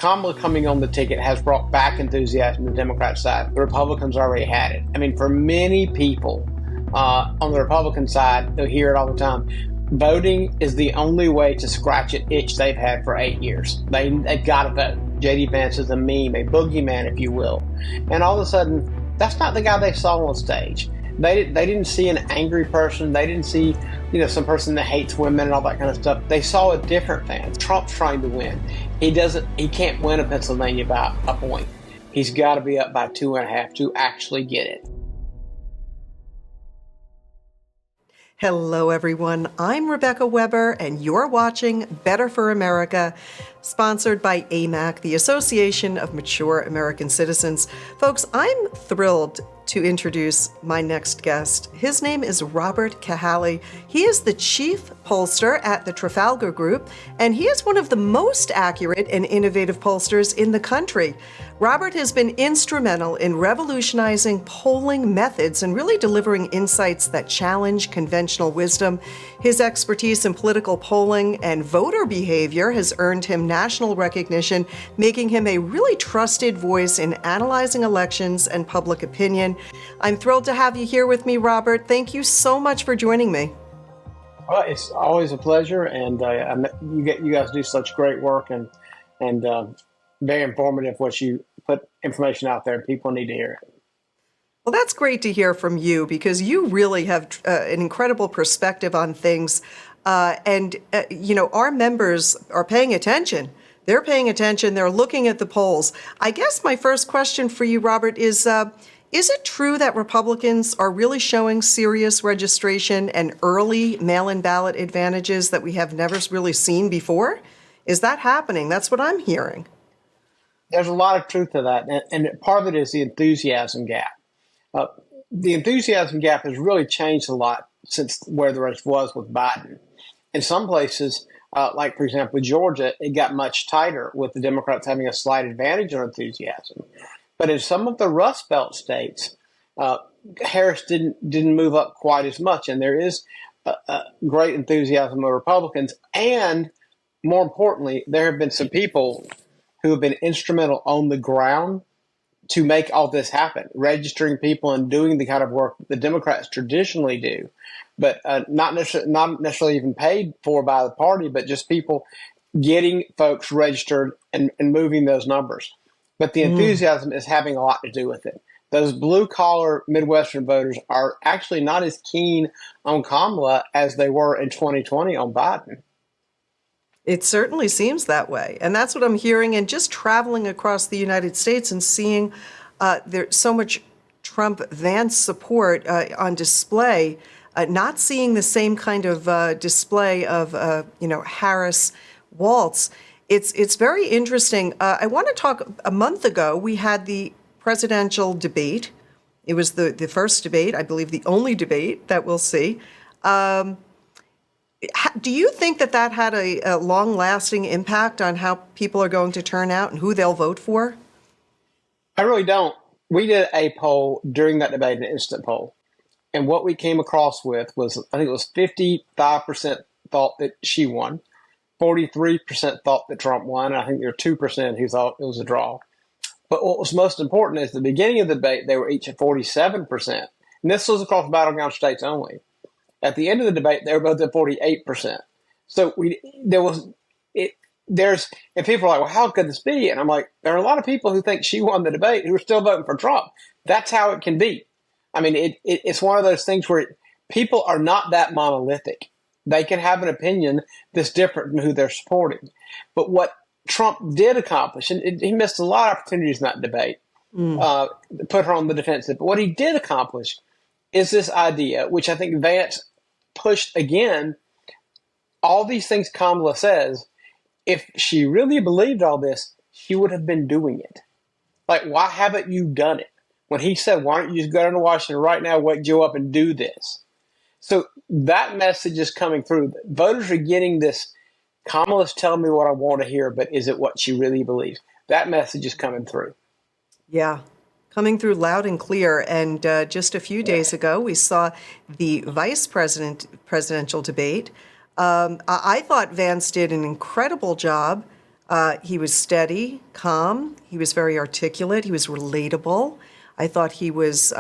Kamala coming on the ticket has brought back enthusiasm to the Democrat side. The Republicans already had it. I mean, for many people on the Republican side, they hear it all the time. Voting is the only way to scratch an itch they've had for 8 years. They've got to vote. J.D. Vance is a meme, a boogeyman, if you will. And all of a sudden, that's not the guy they saw on stage. They didn't see an angry person. They didn't see, some person that hates women and all that kind of stuff. They saw a different fan. Trump's trying to win. He can't win in Pennsylvania by a point. He's got to be up by 2.5 to actually get it. Hello, everyone. I'm Rebecca Weber, and you're watching Better for America, sponsored by AMAC, the Association of Mature American Citizens. Folks, I'm thrilled to introduce my next guest. His name is Robert Cahaly. He is the chief pollster at the Trafalgar Group, and he is one of the most accurate and innovative pollsters in the country. Robert has been instrumental in revolutionizing polling methods and really delivering insights that challenge conventional wisdom. His expertise in political polling and voter behavior has earned him national recognition, making him a really trusted voice in analyzing elections and public opinion. I'm thrilled to have you here with me, Robert. Thank you so much for joining me. Well, it's always a pleasure, and you guys do such great work and very informative. What you put information out there, people need to hear it. Well, that's great to hear from you because you really have an incredible perspective on things, and our members are paying attention. They're paying attention. They're looking at the polls. I guess my first question for you, Robert, is it true that Republicans are really showing serious registration and early mail-in ballot advantages that we have never really seen before? Is that happening? That's what I'm hearing. There's a lot of truth to that, and part of it is the enthusiasm gap. The enthusiasm gap has really changed a lot since where the race was with Biden. In some places, like, for example, Georgia, it got much tighter with the Democrats having a slight advantage on enthusiasm. But in some of the Rust Belt states, Harris didn't move up quite as much, and there is great enthusiasm of Republicans. And more importantly, there have been some people who have been instrumental on the ground to make all this happen, registering people and doing the kind of work the Democrats traditionally do, but not necessarily even paid for by the party, but just people getting folks registered and moving those numbers. But the enthusiasm is having a lot to do with it. Those blue-collar Midwestern voters are actually not as keen on Kamala as they were in 2020 on Biden. It certainly seems that way. And that's what I'm hearing. And just traveling across the United States and seeing there's so much Trump-Vance support on display, not seeing the same kind of display of, Harris-Waltz. It's very interesting. I want to talk, a month ago, we had the presidential debate. It was the first debate, I believe the only debate that we'll see. Do you think that had a long-lasting impact on how people are going to turn out and who they'll vote for? I really don't. We did a poll during that debate, an instant poll. And what we came across with was, I think it was 55% thought that she won, 43% thought that Trump won, and I think there were 2% who thought it was a draw. But what was most important is at the beginning of the debate, they were each at 47%. And this was across battleground states only. At the end of the debate, they were both at 48%. So and people are like, well, how could this be? And I'm like, there are a lot of people who think she won the debate who are still voting for Trump. That's how it can be. I mean, it's one of those things where people are not that monolithic. They can have an opinion that's different from who they're supporting. But what Trump did accomplish, and he missed a lot of opportunities in that debate, put her on the defensive. But what he did accomplish is this idea, which I think Vance pushed again, all these things Kamala says, if she really believed all this, she would have been doing it. Like, why haven't you done it? When he said, why don't you just go down to Washington right now, wake Joe up and do this? So that message is coming through. Voters are getting this, Kamala's telling me what I want to hear, but is it what she really believes? That message is coming through. Yeah. Coming through loud and clear. And just a few days ago, we saw the presidential debate. I thought Vance did an incredible job He was steady, calm. He was very articulate. He was relatable. I thought he was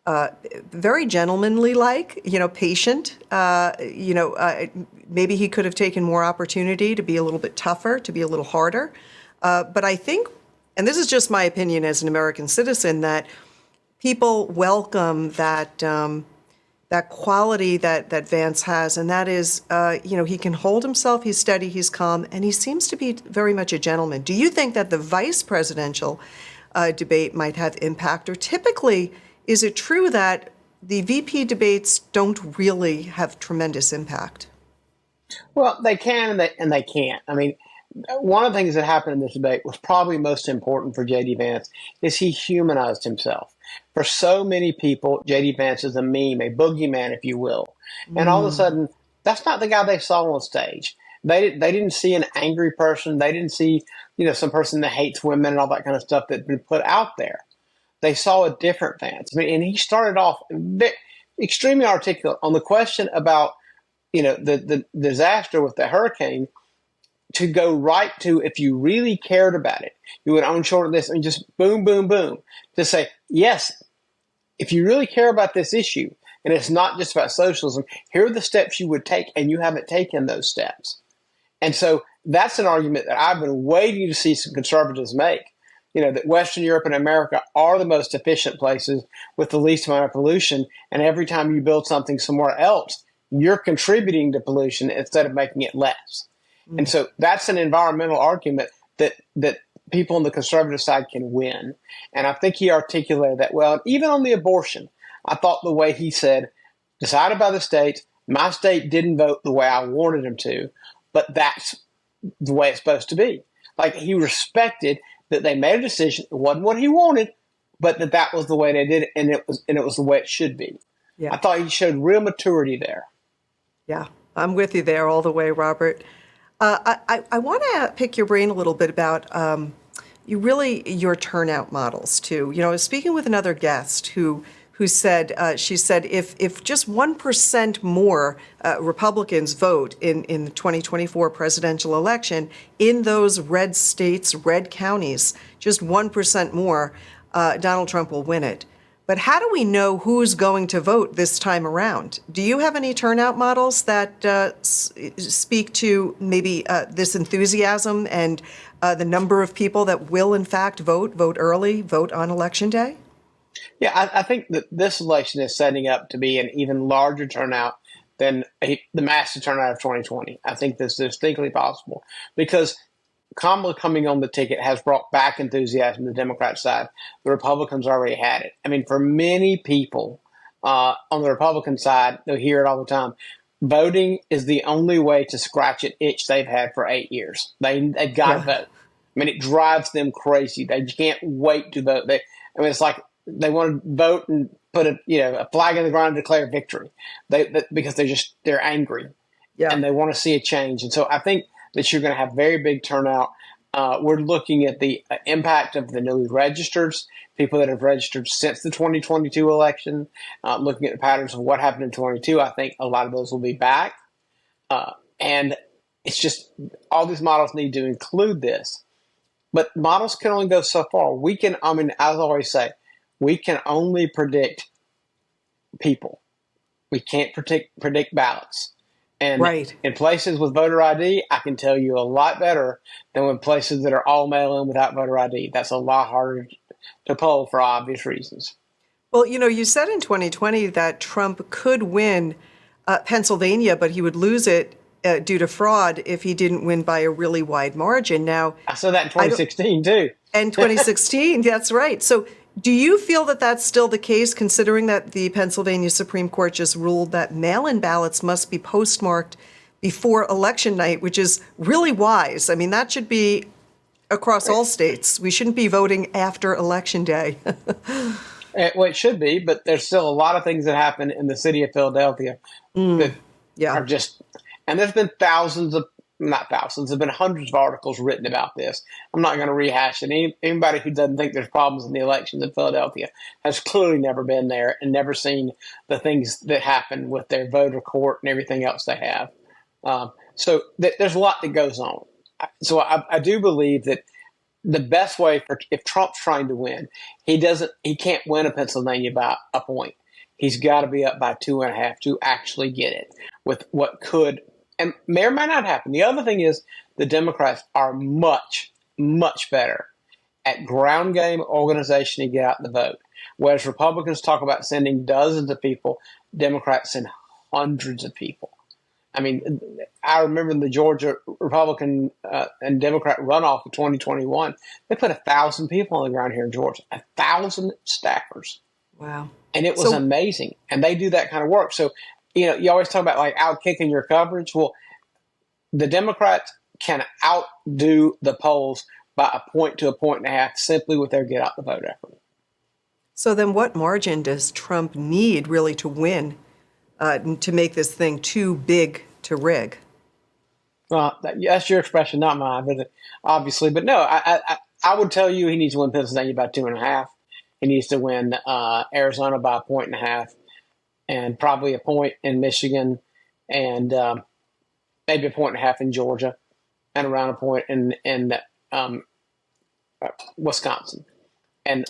very gentlemanly-like, patient. Maybe he could have taken more opportunity to be a little bit tougher, to be a little harder. But I think, and this is just my opinion as an American citizen, that people welcome that quality that Vance has, and that is, he can hold himself, he's steady, he's calm, and he seems to be very much a gentleman. Do you think that the vice presidential debate might have impact, or typically, is it true that the VP debates don't really have tremendous impact? Well, they can and they can't. I mean, one of the things that happened in this debate was probably most important for J.D. Vance is he humanized himself. For so many people, J.D. Vance is a meme, a boogeyman, if you will. And all of a sudden, that's not the guy they saw on stage. They didn't see an angry person. They didn't see, some person that hates women and all that kind of stuff that's been put out there. They saw a different Vance. I mean, and he started off extremely articulate on the question about, the disaster with the hurricane, to go right to, if you really cared about it, you would onshore this and just boom, boom, boom, to say, yes, if you really care about this issue, and it's not just about socialism, here are the steps you would take, and you haven't taken those steps. And so that's an argument that I've been waiting to see some conservatives make, that Western Europe and America are the most efficient places with the least amount of pollution, and every time you build something somewhere else, you're contributing to pollution instead of making it less. And so that's an environmental argument that people on the conservative side can win. And I think he articulated that well. And even on the abortion, I thought the way he said, decided by the states, my state didn't vote the way I wanted him to, but that's the way it's supposed to be. Like, he respected that they made a decision. It wasn't what he wanted, but that was the way they did it, and it was the way it should be. Yeah. I thought he showed real maturity there. Yeah, I'm with you there all the way, Robert. I want to pick your brain a little bit about your turnout models too. I was speaking with another guest who said, she said, if just 1% more Republicans vote in the 2024 presidential election in those red states, red counties, just 1% more, Donald Trump will win it. But how do we know who's going to vote this time around? Do you have any turnout models that speak to maybe this enthusiasm and the number of people that will, in fact, vote early, vote on Election Day? Yeah, I think that this election is setting up to be an even larger turnout than the massive turnout of 2020. I think this is distinctly possible because Kamala coming on the ticket has brought back enthusiasm to the Democrat side. The Republicans already had it. I mean, for many people on the Republican side, they'll hear it all the time. Voting is the only way to scratch an itch they've had for 8 years. They've got to vote. I mean, it drives them crazy. They can't wait to vote. It's like they want to vote and put a flag in the ground and declare victory. Because they're angry, and they want to see a change. And so I think that you're going to have very big turnout. We're looking at the impact of the newly registered, people that have registered since the 2022 election, looking at the patterns of what happened in 22. I think a lot of those will be back. And it's just all these models need to include this. But models can only go so far. As I always say, we can only predict people. We can't predict ballots. And in places with voter ID, I can tell you a lot better than in places that are all mail-in without voter ID. That's a lot harder to poll for obvious reasons. Well, you said in 2020 that Trump could win Pennsylvania, but he would lose it due to fraud if he didn't win by a really wide margin. Now, I saw that in 2016 too. And 2016, that's right. So do you feel that that's still the case, considering that the Pennsylvania Supreme Court just ruled that mail-in ballots must be postmarked before election night, which is really wise? I mean, that should be across all states. We shouldn't be voting after Election Day. Well, it should be, but there's still a lot of things that happen in the city of Philadelphia that are just, and there's been there's been hundreds of articles written about this. I'm not going to rehash it. Anybody who doesn't think there's problems in the elections in Philadelphia has clearly never been there and never seen the things that happen with their voter court and everything else they have. So there's a lot that goes on. I do believe that the best way for if Trump's trying to win, he can't win a Pennsylvania by a point. He's got to be up by 2.5 to actually get it with what could and may or may not happen. The other thing is the Democrats are much, much better at ground game organization to get out the vote. Whereas Republicans talk about sending dozens of people, Democrats send hundreds of people. I mean, I remember the Georgia Republican and Democrat runoff of 2021. They put 1,000 people on the ground here in Georgia, 1,000 staffers. Wow. And it was amazing. And they do that kind of work. So, you always talk about like out kicking your coverage. Well, the Democrats can outdo the polls by a point to a point and a half simply with their get out the vote effort. So then what margin does Trump need really to win to make this thing too big to rig? Well, that's your expression, not mine, but obviously. But no, I would tell you he needs to win Pennsylvania by 2.5. He needs to win Arizona by 1.5, and probably a point in Michigan, and maybe 1.5 in Georgia, and around a point in Wisconsin. And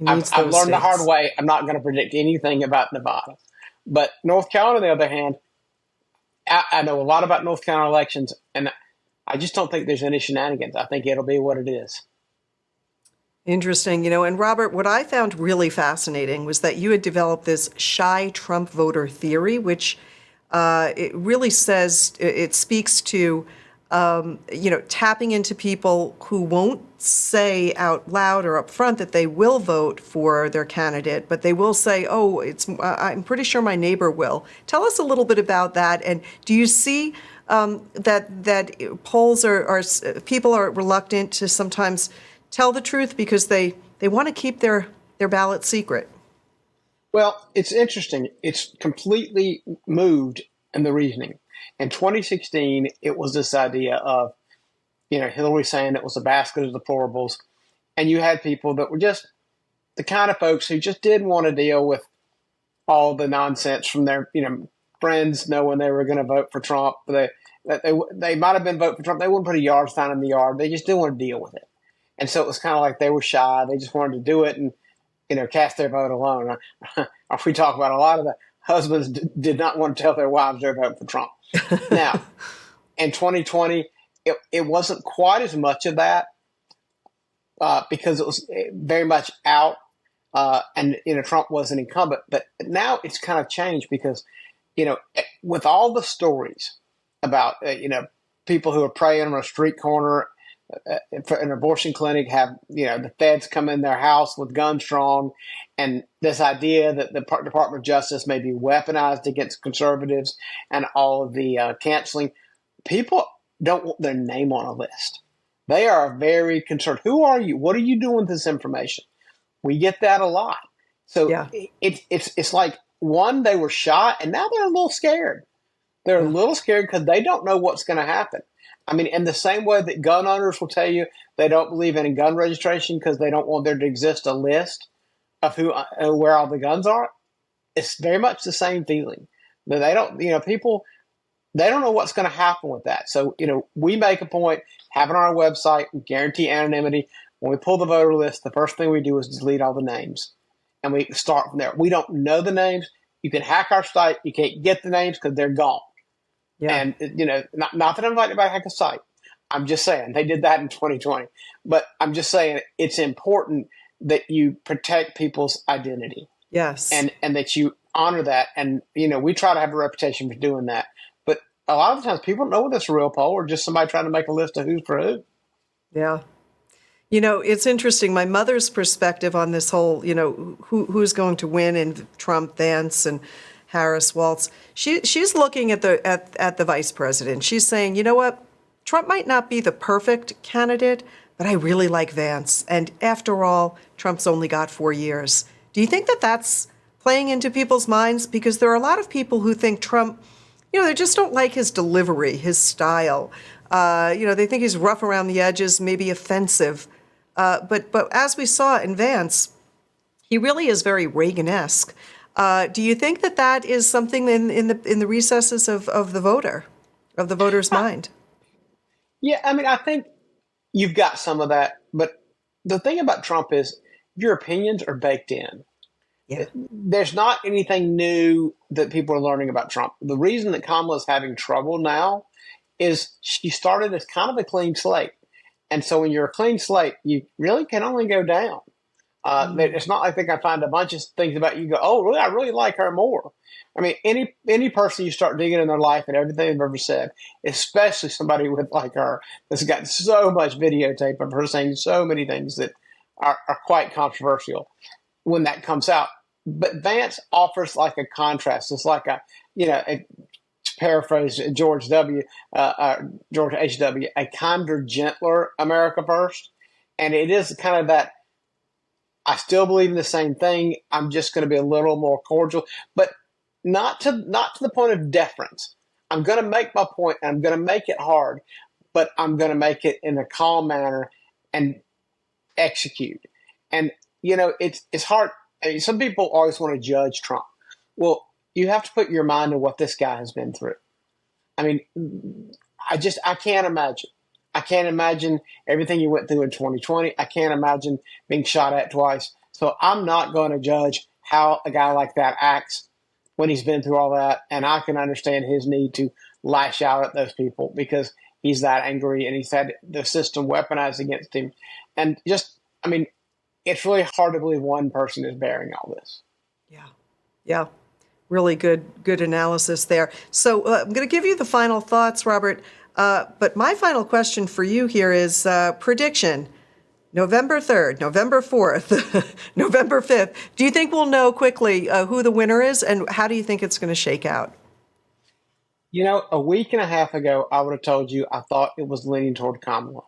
I've learned the hard way. I'm not going to predict anything about Nevada. But North Carolina, on the other hand, I know a lot about North Carolina elections, and I just don't think there's any shenanigans. I think it'll be what it is. Interesting. And Robert, what I found really fascinating was that you had developed this shy Trump voter theory, which it really says, it speaks to, tapping into people who won't say out loud or up front that they will vote for their candidate, but they will say, oh, I'm pretty sure my neighbor will. Tell us a little bit about that. And do you see that polls people are reluctant to sometimes tell the truth because they want to keep their ballot secret? Well, it's interesting. It's completely moved in the reasoning. In 2016, it was this idea of, Hillary saying it was a basket of deplorables. And you had people that were just the kind of folks who just didn't want to deal with all the nonsense from their, friends knowing they were going to vote for Trump. They might have been voting for Trump. They wouldn't put a yard sign in the yard. They just didn't want to deal with it. And so it was kind of like they were shy. They just wanted to do it and, cast their vote alone. If we talk about a lot of the husbands did not want to tell their wives they're voting for Trump. Now, in 2020, it wasn't quite as much of that because it was very much out and, Trump was an incumbent. But now it's kind of changed because, with all the stories about, people who are praying on a street corner for an abortion clinic, have, the feds come in their house with guns drawn, and this idea that the Department of Justice may be weaponized against conservatives and all of the canceling. People don't want their name on a list. They are very concerned. Who are you? What are you doing with this information? We get that a lot. So yeah. It's like, one, they were shy, and now they're a little scared. They're a little scared because they don't know what's going to happen. I mean, in the same way that gun owners will tell you they don't believe in gun registration because they don't want there to exist a list of where all the guns are, it's very much the same feeling. But they don't, people, they don't know what's going to happen with that. So, we make a point, have it on our website, guarantee anonymity. When we pull the voter list, the first thing we do is delete all the names. And we start from there. We don't know the names. You can hack our site. You can't get the names because they're gone. Yeah. And, not that I'm invited by hack a site. I'm just saying they did that in 2020. But I'm just saying it's important that you protect people's identity. Yes. And that you honor that. And, we try to have a reputation for doing that. But a lot of the times people don't know whether it's a real poll or just somebody trying to make a list of who's for who. Yeah. It's interesting. My mother's perspective on this whole, who's going to win in Trump, Vance, and Harris, Waltz. She's looking at the vice president. She's saying, you know what? Trump might not be the perfect candidate, but I really like Vance. And after all, Trump's only got 4 years. Do you think that that's playing into people's minds? Because there are a lot of people who think Trump, they just don't like his delivery, his style. They think he's rough around the edges, maybe offensive. But as we saw in Vance, he really is very Reagan-esque. Do you think that is something in the recesses of the voter's mind? Yeah, I mean, I think you've got some of that, but the thing about Trump is your opinions are baked in. Yeah. There's not anything new that people are learning about Trump. The reason that Kamala's having trouble now is she started as kind of a clean slate. And so when you're a clean slate, you really can only go down. It's not like they can find a bunch of things about you. Go, oh, really? I really like her more. I mean, any person you start digging in their life and everything they've ever said, especially somebody with like her that's got so much videotape of her saying so many things that are quite controversial when that comes out. But Vance offers like a contrast. It's like to paraphrase George H.W., a kinder, gentler America First. And it is kind of that, I still believe in the same thing. I'm just going to be a little more cordial, but not to the point of deference. I'm going to make my point, and I'm going to make it hard, but I'm going to make it in a calm manner and execute. And it's hard. I mean, some people always want to judge Trump. Well, you have to put your mind on what this guy has been through. I mean, I can't imagine. I can't imagine everything he went through in 2020. I can't imagine being shot at twice. So I'm not going to judge how a guy like that acts when he's been through all that. And I can understand his need to lash out at those people because he's that angry and he's had the system weaponized against him. And it's really hard to believe one person is bearing all this. Yeah. Yeah. Really good analysis there. So I'm going to give you the final thoughts, Robert. But my final question for you here is prediction. November 3rd, November 4th, November 5th. Do you think we'll know quickly who the winner is, and how do you think it's going to shake out? A week and a half ago, I would have told you I thought it was leaning toward Kamala.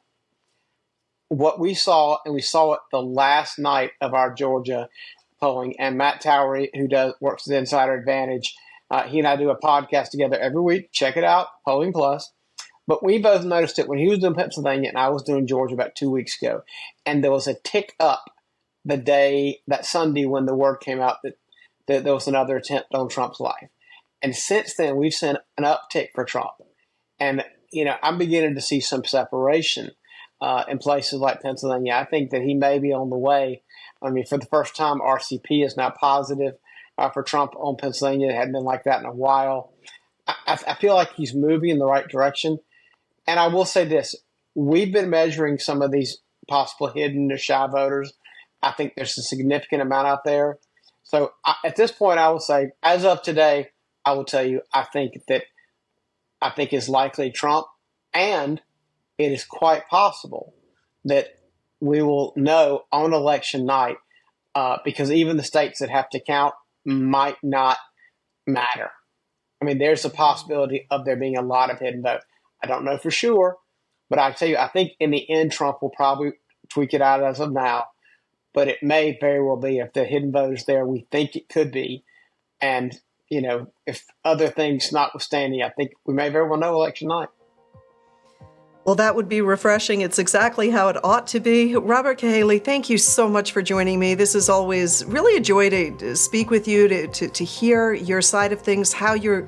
What we saw, and we saw it the last night of our Georgia polling, and Matt Towery, who works at Insider Advantage, he and I do a podcast together every week. Check it out, Polling Plus. But we both noticed it when he was doing Pennsylvania and I was doing Georgia about 2 weeks ago. And there was a tick up that Sunday when the word came out that there was another attempt on Trump's life. And since then, we've seen an uptick for Trump. And, I'm beginning to see some separation in places like Pennsylvania. I think that he may be on the way. I mean, for the first time, RCP is now positive for Trump on Pennsylvania. It hadn't been like that in a while. I feel like he's moving in the right direction. And I will say this, we've been measuring some of these possible hidden or shy voters. I think there's a significant amount out there. So at this point, I will say, as of today, I will tell you, I think it's likely Trump, and it is quite possible that we will know on election night because even the states that have to count might not matter. I mean, there's a possibility of there being a lot of hidden vote. I don't know for sure, but I tell you, I think in the end, Trump will probably tweak it out as of now, but it may very well be if the hidden vote is there, we think it could be. And, if other things notwithstanding, I think we may very well know election night. Well, that would be refreshing. It's exactly how it ought to be. Robert Cahaly, thank you so much for joining me. This is always really a joy to speak with you, to hear your side of things, how you're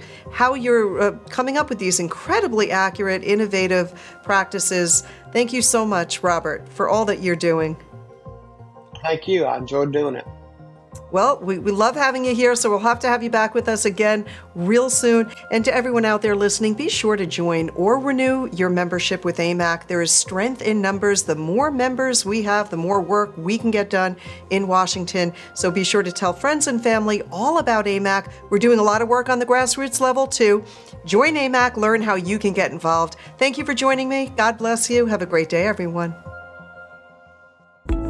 coming up with these incredibly accurate, innovative practices. Thank you so much, Robert, for all that you're doing. Thank you. I enjoyed doing it. Well, we love having you here, so we'll have to have you back with us again real soon. And to everyone out there listening, be sure to join or renew your membership with AMAC. There is strength in numbers. The more members we have, the more work we can get done in Washington. So be sure to tell friends and family all about AMAC. We're doing a lot of work on the grassroots level, too. Join AMAC, learn how you can get involved. Thank you for joining me. God bless you. Have a great day, everyone.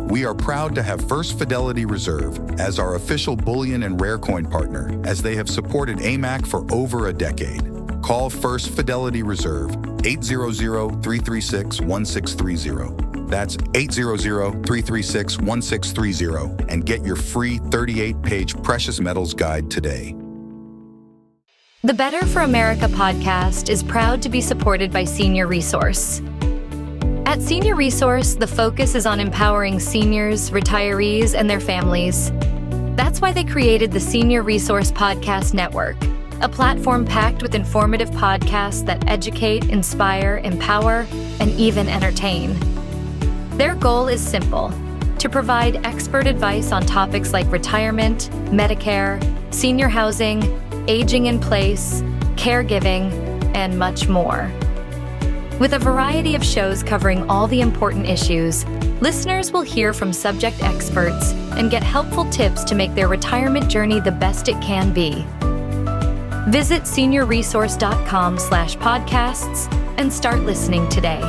We are proud to have First Fidelity Reserve as our official bullion and rare coin partner, as they have supported AMAC for over a decade. Call First Fidelity Reserve, 800-336-1630. That's 800-336-1630, and get your free 38-page precious metals guide today. The Better for America podcast is proud to be supported by Senior Resource. At Senior Resource, the focus is on empowering seniors, retirees, and their families. That's why they created the Senior Resource Podcast Network, a platform packed with informative podcasts that educate, inspire, empower, and even entertain. Their goal is simple: to provide expert advice on topics like retirement, Medicare, senior housing, aging in place, caregiving, and much more. With a variety of shows covering all the important issues, listeners will hear from subject experts and get helpful tips to make their retirement journey the best it can be. Visit seniorresource.com/podcasts and start listening today.